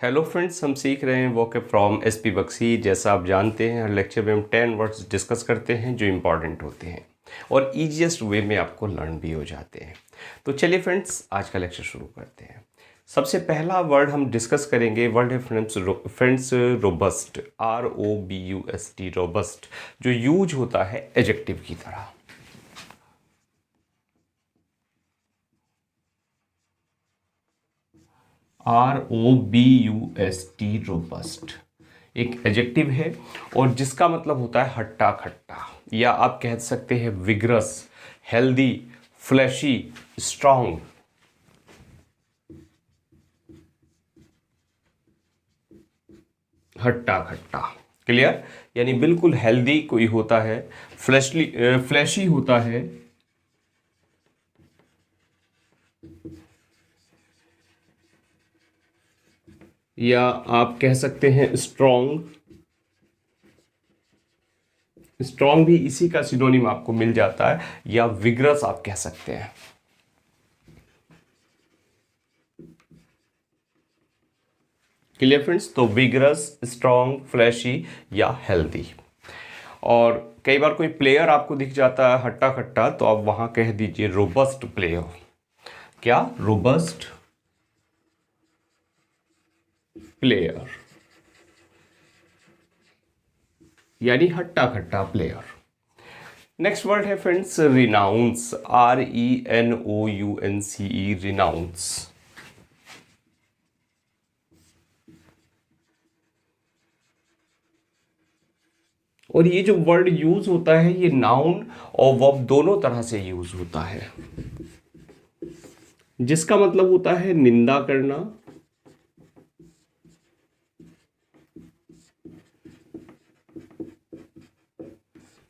Hello friends, हम सीख रहे हैं वोकैब फ्रॉम एसपी बख्शी। जैसा आप जानते हैं, हर लेक्चर में हम 10 वर्ड्स डिस्कस करते हैं जो इम्पॉर्टेंट होते हैं और ईजीएस्ट वे में आपको लर्न भी हो जाते हैं। तो चलिए फ्रेंड्स, आज का लेक्चर शुरू करते हैं। सबसे पहला वर्ड हम डिस्कस करेंगे, वर्ड है फ्रेंड्स रोबस्ट, ROBUST, रोबस्ट, जो यूज होता है एडजेक्टिव की तरह। ROBUST, रोबस्ट एक एडजेक्टिव है और जिसका मतलब होता है हट्टा खट्टा, या आप कह सकते हैं विग्रस, हेल्दी, फ्लैशी, स्ट्रांग। हट्टा खट्टा, क्लियर? यानी बिल्कुल हेल्दी कोई होता है, फ्लैशी होता है, या आप कह सकते हैं स्ट्रांग। स्ट्रांग भी इसी का सिनोनिम आपको मिल जाता है, या विग्रस आप कह सकते हैं। Clear friends? तो विग्रस, स्ट्रांग, फ्लैशी या हेल्दी। और कई बार कोई प्लेयर आपको दिख जाता है हट्टा खट्टा, तो आप वहां कह दीजिए रोबस्ट प्लेयर। क्या? रोबस्ट प्लेयर, यानी हट्टा खट्टा प्लेयर। नेक्स्ट वर्ड है फ्रेंड्स रिनाउंस, RENOUNCE, रिनाउंस। और ये जो वर्ड यूज होता है, ये नाउन और वर्ब दोनों तरह से यूज होता है, जिसका मतलब होता है निंदा करना,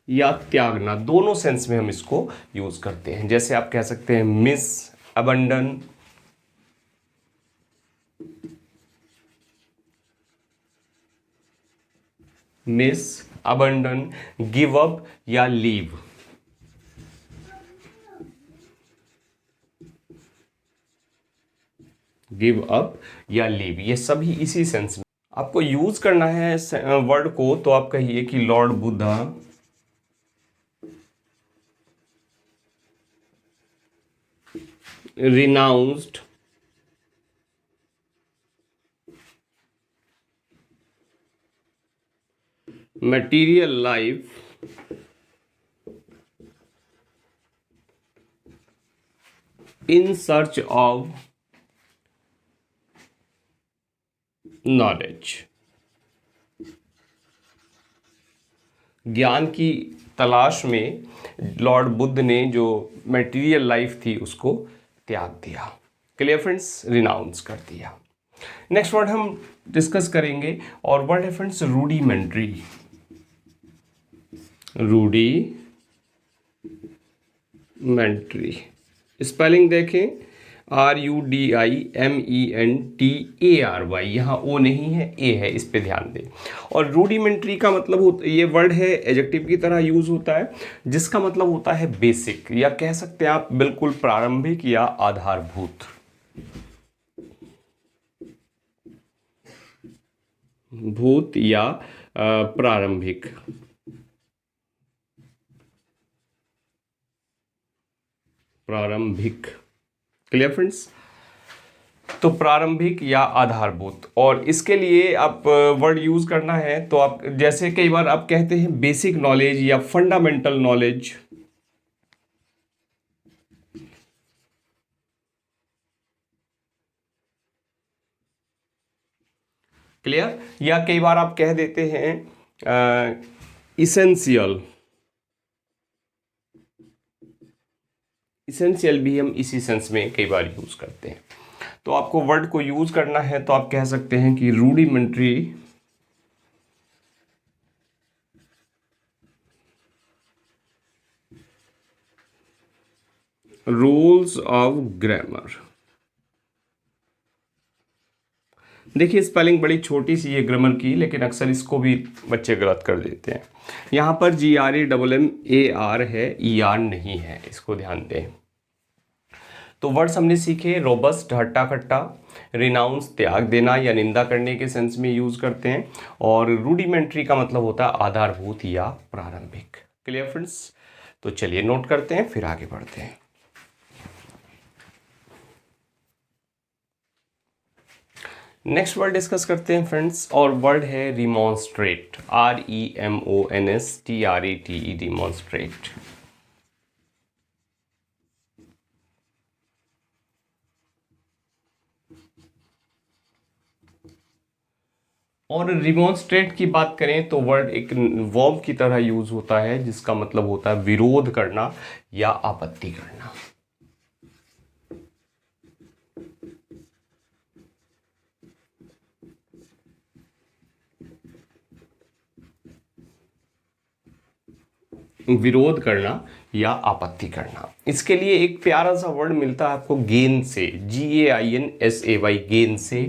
या त्यागना। दोनों सेंस में हम इसको यूज करते हैं। जैसे आप कह सकते हैं miss abandon, miss abandon, give up या लीव। गिव अप या लीव, ये सभी इसी सेंस में आपको यूज करना है वर्ड को। तो आप कहिए कि Lord Buddha renounced material life in search of knowledge। ज्ञान की तलाश में लॉर्ड बुद्ध ने जो मटेरियल लाइफ थी उसको त्याग दिया। Clear friends? रिनाउंस कर दिया। नेक्स्ट वर्ड हम डिस्कस करेंगे और वर्ड है फ्रेंड्स रूडिमेंट्री। रूडिमेंट्री स्पेलिंग देखें, RUDIMENTARY। यहाँ ओ नहीं है, ए है, इस पे ध्यान दें। और रूडिमेंट्री का मतलब होता, ये वर्ड है एडजेक्टिव की तरह यूज होता है, जिसका मतलब होता है बेसिक, या कह सकते हैं आप बिल्कुल प्रारंभिक या आधारभूत। भूत या प्रारंभिक। प्रारंभिक, क्लियर फ्रेंड्स? तो प्रारंभिक या आधारभूत, और इसके लिए आप वर्ड यूज करना है तो आप जैसे कई बार आप कहते हैं बेसिक नॉलेज या फंडामेंटल नॉलेज। क्लियर? या कई बार आप कह देते हैं इसेंशियल। इसेंशियल भी हम इसी सेंस में कई बार यूज करते हैं। तो आपको वर्ड को यूज करना है तो आप कह सकते हैं कि रूडिमेंट्री रूल्स ऑफ ग्रामर। देखिए स्पेलिंग बड़ी छोटी सी है ग्रामर की, लेकिन अक्सर इसको भी बच्चे गलत कर देते हैं। यहाँ पर GRAMMAR है, ER नहीं है, इसको ध्यान दें। तो वर्ड्स हमने सीखे, रोबस्ट हट्टा कट्टा, रिनाउंस त्याग देना या निंदा करने के सेंस में यूज़ करते हैं, और रूडिमेंट्री का मतलब होता है आधारभूत या प्रारंभिक। Clear friends? तो चलिए नोट करते हैं, फिर आगे बढ़ते हैं। नेक्स्ट वर्ड डिस्कस करते हैं फ्रेंड्स, और वर्ड है रिमॉन्स्ट्रेट, REMONSTRATE, रिमॉन्स्ट्रेट। और रिमॉन्स्ट्रेट की बात करें तो वर्ड एक वर्ब की तरह यूज होता है, जिसका मतलब होता है विरोध करना या आपत्ति करना। विरोध करना या आपत्ति करना। इसके लिए एक प्यारा सा वर्ड मिलता है आपको गेन से, GAINSAY, गेन से।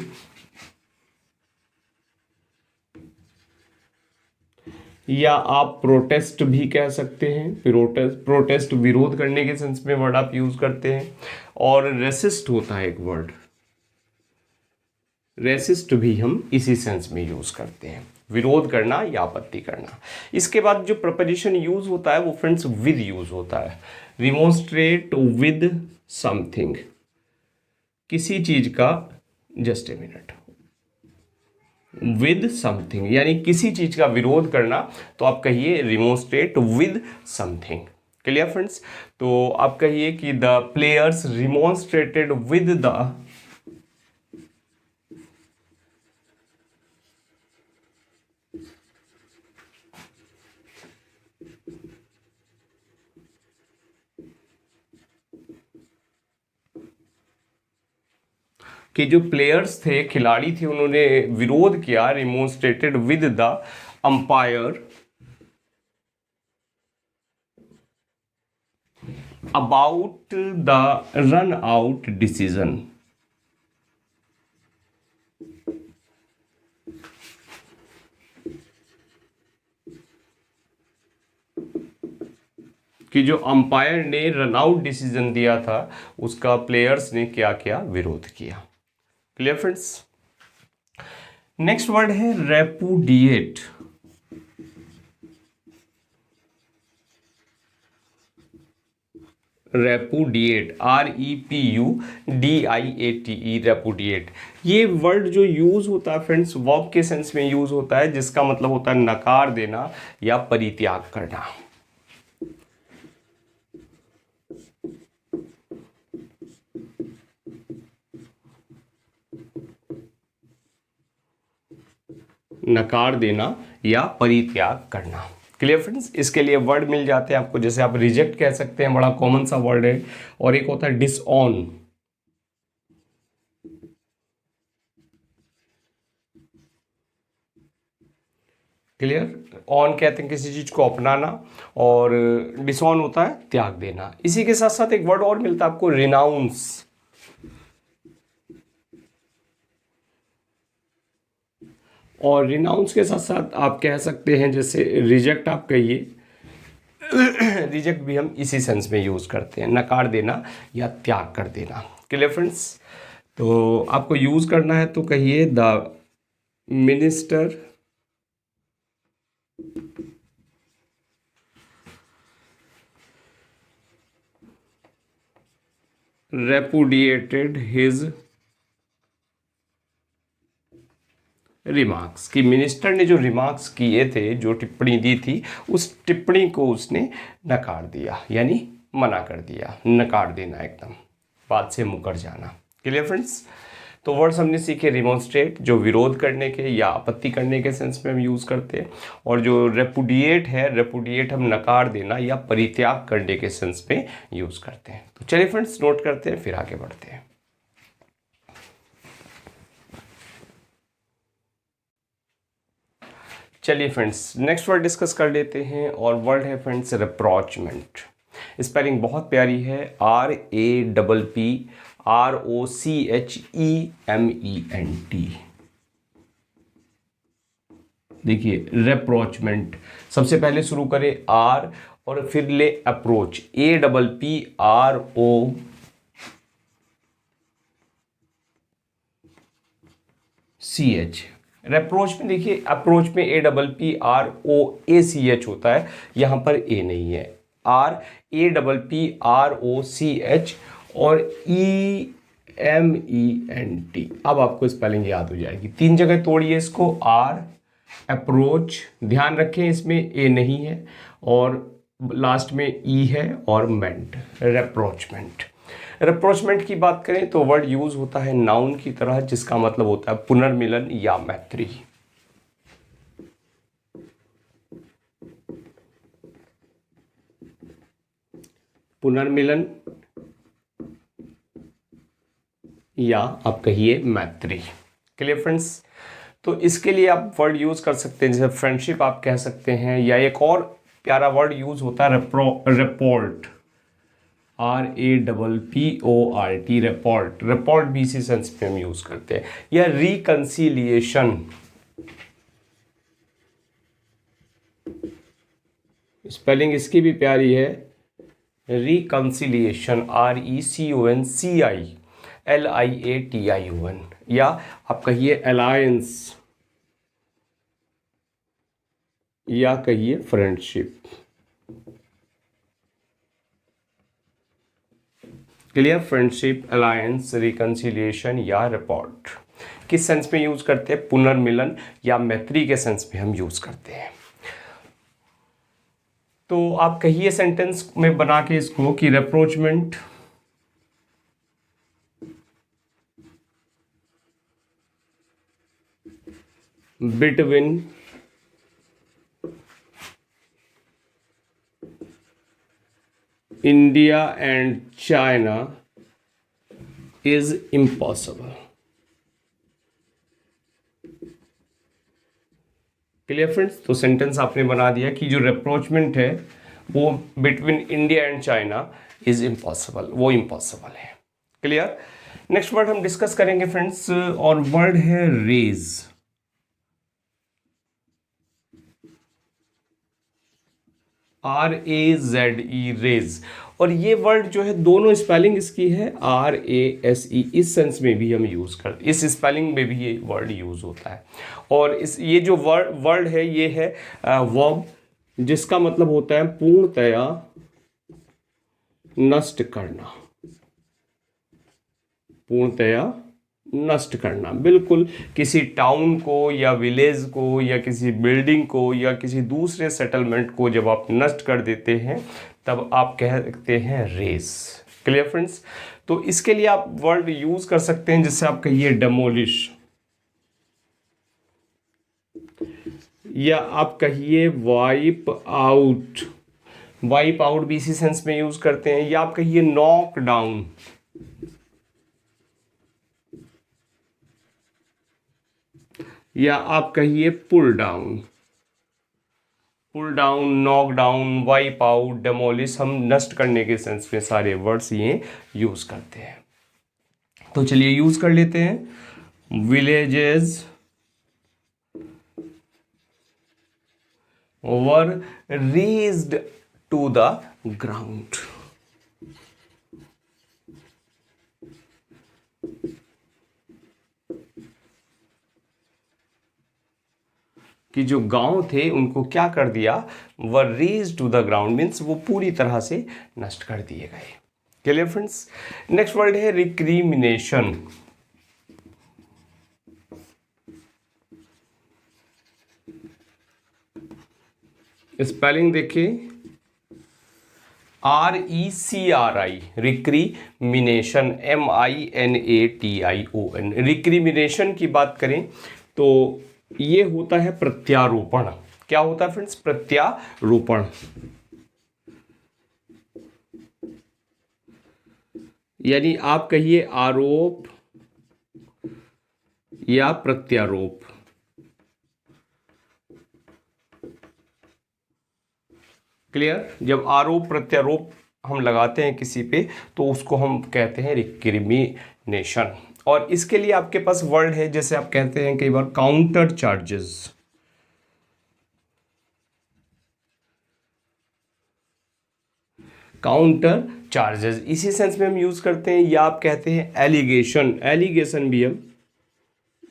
या आप प्रोटेस्ट भी कह सकते हैं, प्रोटेस्ट विरोध करने के सेंस में वर्ड आप यूज करते हैं। और रेसिस्ट होता है एक वर्ड, रेसिस्ट भी हम इसी सेंस में यूज करते हैं, विरोध करना या आपत्ति करना। इसके बाद जो प्रपोजिशन यूज होता है वो फ्रेंड्स विद यूज होता है। रिमोन्स्ट्रेट विद समथिंग, किसी चीज का, just a minute, with something यानी किसी चीज का विरोध करना, तो आप कहिए remonstrate with something. Clear friends? तो आप कहिए कि the players remonstrated with the, कि जो प्लेयर्स थे, खिलाड़ी थे, उन्होंने विरोध किया, remonstrated with the umpire about the run out decision. कि जो अंपायर ने रन आउट डिसीजन दिया था उसका प्लेयर्स ने क्या किया, विरोध किया। Clear friends? नेक्स्ट वर्ड है रेपुडिएट। Repudiate, REPUDIATE, repudiate. ये वर्ड जो यूज होता है फ्रेंड्स वर्ब के सेंस में यूज होता है, जिसका मतलब होता है नकार देना या परित्याग करना। नकार देना या परित्याग करना। Clear friends? इसके लिए वर्ड मिल जाते हैं आपको, जैसे आप रिजेक्ट कह सकते हैं, बड़ा कॉमन सा वर्ड है। और एक होता है डिसऑन, क्लियर? ऑन कहते हैं किसी चीज को अपनाना, और डिसऑन होता है त्याग देना। इसी के साथ साथ एक वर्ड और मिलता है आपको, रिनाउंस। और रिनाउंस के साथ साथ आप कह सकते हैं, जैसे रिजेक्ट आप कहिए, रिजेक्ट भी हम इसी सेंस में यूज करते हैं, नकार देना या त्याग कर देना। Clear friends? तो आपको यूज करना है तो कहिए the minister repudiated his remarks. कि मिनिस्टर ने जो रिमार्क्स किए थे, जो टिप्पणी दी थी, उस टिप्पणी को उसने नकार दिया, यानी मना कर दिया। नकार देना, एकदम बात से मुकर जाना। Clear friends? तो वर्ड्स हमने सीखे, रिमॉन्स्ट्रेट जो विरोध करने के या आपत्ति करने के सेंस में हम यूज़ करते हैं, और जो रेपुडिएट है, रेपुडिएट हम नकार देना या परित्याग करने के सेंस में यूज़ करते हैं। तो चलिए फ्रेंड्स नोट करते हैं, फिर आगे बढ़ते हैं। चलिए फ्रेंड्स नेक्स्ट वर्ड डिस्कस कर लेते हैं, और वर्ड है फ्रेंड्स रिप्रोचमेंट। स्पेलिंग बहुत प्यारी है, RAPPROCHEMENT। देखिए रिप्रोचमेंट, सबसे पहले शुरू करें R और फिर ले approach, APPRO C H. Reproach में देखिए, अप्रोच में A double P R O A C H होता है, यहाँ पर ए नहीं है, R A double P R O C H और E M E N T. अब आपको स्पेलिंग याद हो जाएगी, 3 जगह तोड़िए इसको। आर अप्रोच, ध्यान रखें इसमें ए नहीं है, और लास्ट में ई है, और मेंट, रेप्रोचमेंट। रिप्रोचमेंट की बात करें तो वर्ड यूज होता है नाउन की तरह, जिसका मतलब होता है पुनर्मिलन या मैत्री। पुनर्मिलन या आप कहिए मैत्री। Clear friends? तो इसके लिए आप वर्ड यूज कर सकते हैं, जैसे फ्रेंडशिप आप कह सकते हैं, या एक और प्यारा वर्ड यूज होता है report, R A double P O R T, report. Report भी इसी सेंस में हम यूज करते हैं। या रिकंसिलिएशन, स्पेलिंग इसकी भी प्यारी है, reconciliation, R E C O N C I L I A T I O N. या आप कहिए अलायंस, या कहिए friendship. Clear? Friendship, alliance, reconciliation या रिपोर्ट किस सेंस में यूज करते हैं? पुनर्मिलन या मैत्री के सेंस में हम यूज करते हैं। तो आप कहिए सेंटेंस में बना के इसको कि rapprochement between India and China is impossible. Clear friends? तो सेंटेंस आपने बना दिया कि जो रिप्रोचमेंट है वो between India and China is impossible, वो इम्पॉसिबल है। क्लियर? नेक्स्ट वर्ड हम डिस्कस करेंगे फ्रेंड्स, और वर्ड है raze. R A Z E, raze. और ये वर्ड जो है, दोनों स्पेलिंग इसकी है आर ए एस ई, इस सेंस में भी हम यूज करते, इस स्पेलिंग में भी ये वर्ड यूज होता है। और इस ये जो वर्ड है, ये है वर्ब, जिसका मतलब होता है पूर्णतया नष्ट करना, पूर्णतया नष्ट करना। बिल्कुल किसी टाउन को या विलेज को या किसी बिल्डिंग को या किसी दूसरे सेटलमेंट को जब आप नष्ट कर देते हैं, तब आप कहते हैं रेस। Clear friends? तो इसके लिए आप वर्ड यूज कर सकते हैं, जिससे आप कहिए डेमोलिश, या आप कहिए वाइप आउट। वाइप आउट भी इसी सेंस में यूज करते हैं। या आप कहिए नॉक डाउन, या आप कहिए pull down. Pull down, knock down, wipe out, demolish, हम नष्ट करने के सेंस में सारे वर्ड्स ये यूज करते हैं। तो चलिए यूज कर लेते हैं। Villages were razed to the ground. कि जो गांव थे उनको क्या कर दिया? Were razed to the ground, means वो पूरी तरह से नष्ट कर दिए गए। Clear friends? नेक्स्ट वर्ड है रिक्रिमिनेशन। स्पेलिंग देखिए, R E C R I, recrimination, M I N A T I O N. Recrimination की बात करें तो ये होता है प्रत्यारोपण। क्या होता है फ्रेंड्स? प्रत्यारोपण। यानी आप कहिए आरोप या प्रत्यारोप। क्लियर? जब आरोप प्रत्यारोप हम लगाते हैं किसी पे, तो उसको हम कहते हैं रिक्रिमिनेशन। और इसके लिए आपके पास वर्ड है, जैसे आप कहते हैं कई बार काउंटर चार्जेस। काउंटर चार्जेस इसी सेंस में हम यूज करते हैं। या आप कहते हैं एलिगेशन, एलिगेशन भी हम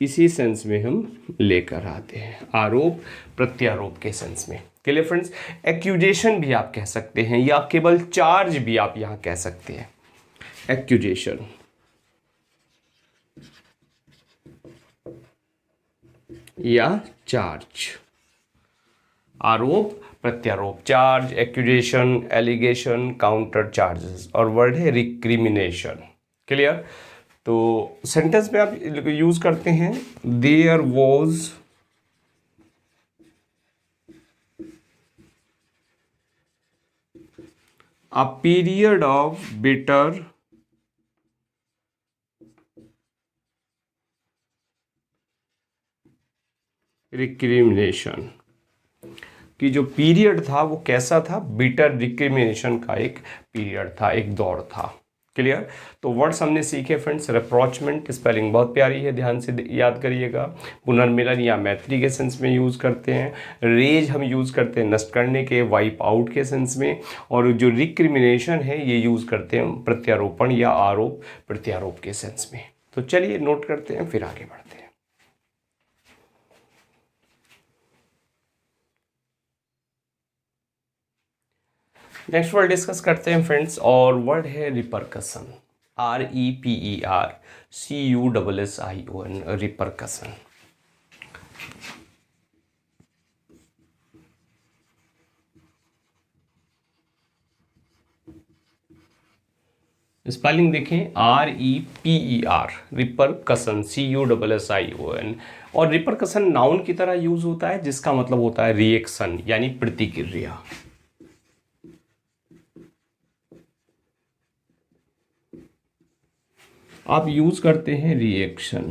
इसी सेंस में हम लेकर आते हैं, आरोप प्रत्यारोप के सेंस में। Clear friends? एक्यूजेशन भी आप कह सकते हैं या केवल चार्ज भी आप यहां कह सकते हैं। एक्यूजेशन या चार्ज, आरोप प्रत्यारोप, charge, accusation, allegation, counter charges, और वर्ड है रिक्रिमिनेशन। क्लियर? तो सेंटेंस में आप यूज करते हैं there was a period of bitter recrimination, कि जो पीरियड था वो कैसा था, बिटर रिक्रिमिनेशन का एक पीरियड था, एक दौर था। क्लियर? तो वर्ड्स हमने सीखे फ्रेंड्स। रिप्रोचमेंट, स्पेलिंग बहुत प्यारी है, ध्यान से याद करिएगा। पुनर्मिलन या मैत्री के सेंस में यूज़ करते हैं। रेज हम यूज़ करते हैं नष्ट करने के, वाइप आउट के सेंस में। और जो रिक्रिमिनेशन है ये यूज़ करते हैं प्रत्यारोपण या आरोप प्रत्यारोप के सेंस में। तो चलिए नोट करते हैं, फिर आगे बढ़ते हैं। नेक्स्ट वर्ड डिस्कस करते हैं फ्रेंड्स, और वर्ड है रिपरकसन, REPERCUSSION, रिपरकसन। स्पेलिंग देखें, REPER, रिपरकसन, CUSSION। और रिपरकसन नाउन की तरह यूज होता है, जिसका मतलब होता है रिएक्शन यानी प्रतिक्रिया। आप यूज करते हैं रिएक्शन,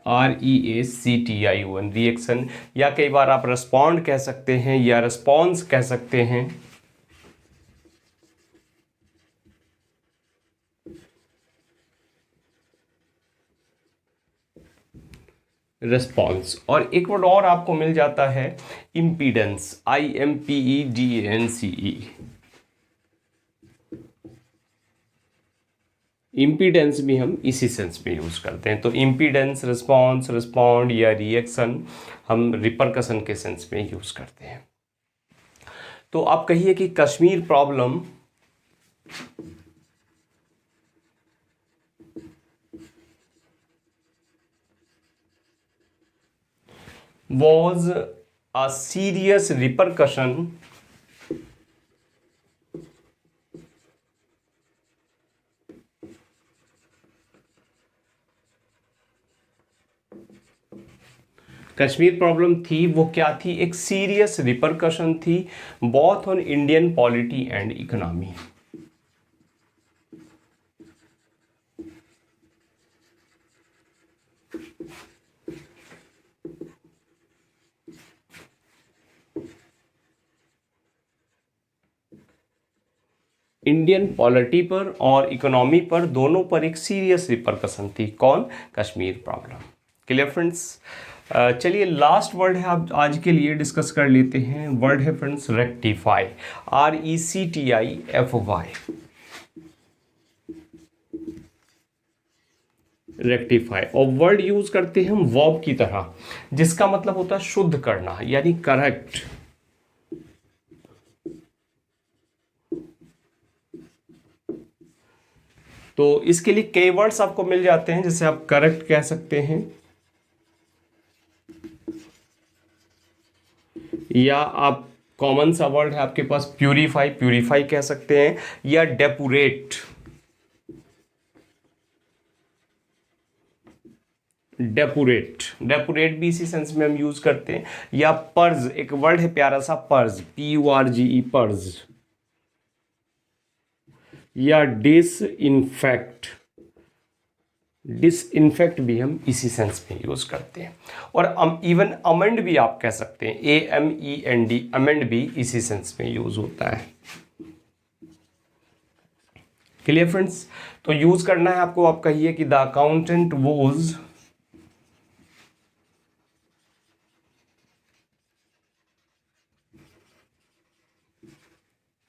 REACTION, रिएक्शन, या कई बार आप रेस्पॉन्ड कह सकते हैं या रेस्पॉन्स कह सकते हैं। रेस्पॉन्स। और एक वर्ड और आपको मिल जाता है इम्पीडेंस, IMPEDANCE। इम्पीडेंस भी हम इसी सेंस में यूज करते हैं। तो इम्पीडेंस, रिस्पॉन्स, रिस्पॉन्ड या रिएक्शन हम रिपरकसन के सेंस में यूज करते हैं। तो आप कहिए कि Kashmir problem was a serious repercussion Kashmir problem थी, वो क्या थी, एक सीरियस रिपरकशन थी, both on Indian polity and economy. Indian polity पर और इकोनॉमी पर, दोनों पर एक सीरियस रिपरकशन थी। कौन? कश्मीर प्रॉब्लम। Clear friends? चलिए लास्ट वर्ड है आप आज के लिए डिस्कस कर लेते हैं। वर्ड है फ्रेंड्स रेक्टिफाई, RECTIFY, रेक्टिफाई। और वर्ड यूज करते हैं हम वर्ब की तरह, जिसका मतलब होता है शुद्ध करना यानी करेक्ट। तो इसके लिए कई वर्ड्स आपको मिल जाते हैं, जैसे आप करेक्ट कह सकते हैं, या आप कॉमन सा वर्ड है आपके पास प्यूरिफाई, प्यूरिफाई कह सकते हैं, या डेपुरेट, डेपुरेट, डेपुरेट भी इसी सेंस में हम यूज करते हैं। या पर्ज, एक वर्ड है प्यारा सा पर्ज, PURGE, पर्ज। या डिसइंफेक्ट, डिसइंफेक्ट भी हम इसी सेंस में यूज करते हैं। और इवन अमेंड भी आप कह सकते हैं, AMEND, अमेंड भी इसी सेंस में यूज होता है। Clear friends? तो यूज करना है आपको, आप कहिए कि the accountant was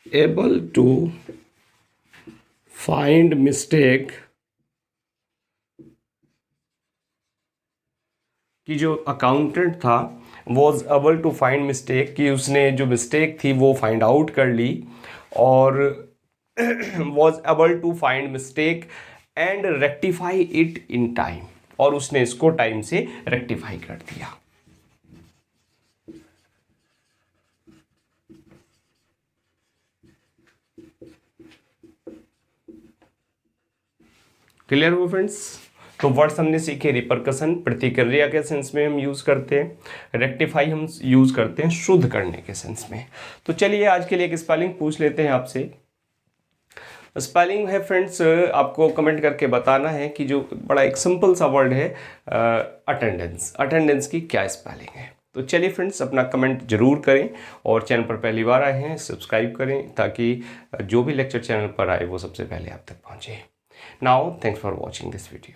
able to find mistake कि जो अकाउंटेंट था was able to find mistake, कि उसने जो मिस्टेक थी वो फाइंड आउट कर ली, और was able to find mistake and rectify it in time, और उसने इसको टाइम से रेक्टिफाई कर दिया। क्लियर हो फ्रेंड्स? तो वर्ड्स हमने सीखे, रिपरकशन प्रतिक्रिया के सेंस में हम यूज़ करते हैं, रेक्टिफाई हम यूज़ करते हैं शुद्ध करने के सेंस में। तो चलिए आज के लिए एक स्पेलिंग पूछ लेते हैं आपसे। स्पेलिंग है फ्रेंड्स, आपको कमेंट करके बताना है कि जो बड़ा एक सिंपल सा वर्ड है अटेंडेंस, अटेंडेंस की क्या स्पेलिंग है। तो चलिए फ्रेंड्स, अपना कमेंट जरूर करें, और चैनल पर पहली बार आए हैं सब्सक्राइब करें, ताकि जो भी लेक्चर चैनल पर आए वो सबसे पहले आप तक पहुँचे। Now, thanks for watching this video.